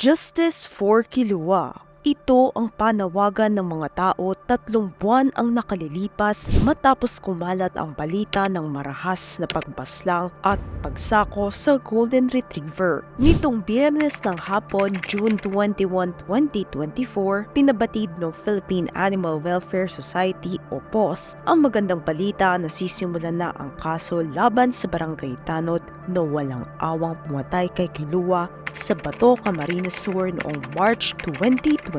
Justice for Kilua. Ito ang panawagan ng mga tao 3 buwan ang nakalilipas matapos kumalat ang balita ng marahas na pagpaslang at pagsako sa Golden Retriever. Nitong Biyernes ng hapon, June 21, 2024, pinabatid ng Philippine Animal Welfare Society o PAWS ang magandang balita na sisimulan na ang kaso laban sa Barangay Tanod na walang awang pumatay kay Kilua sa Bato, Camarines Sur noong March 2024.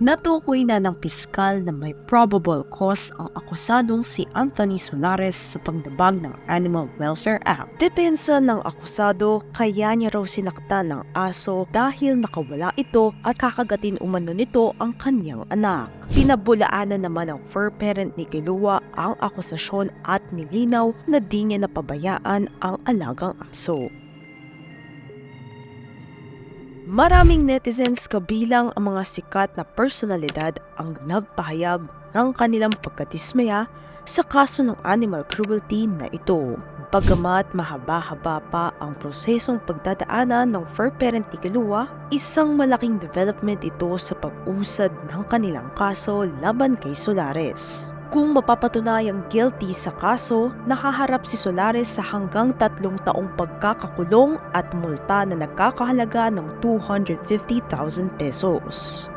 Natukoy na ng piskal na may probable cause ang akusadong si Anthony Solares sa pagdabag ng Animal Welfare Act. Depensa ng akusado, kaya niya raw sinaktan ng aso dahil nakawala ito at kakagatin umano nito ang kanyang anak. Pinabulaanan naman ng fur parent ni Kilua ang akusasyon at nilinaw na di niya napabayaan ang alagang aso. Maraming netizens kabilang ang mga sikat na personalidad ang nagpahayag ng kanilang pagkadismaya sa kaso ng animal cruelty na ito. Bagamat mahaba-haba pa ang prosesong pagdadaanan ng fur parent ni Kilua, isang malaking development ito sa pag-usad ng kanilang kaso laban kay Solares. Kung mapapatunayang guilty sa kaso, nakaharap si Solares sa hanggang 3 taong pagkakakulong at multa na nagkakahalaga ng 250,000 pesos.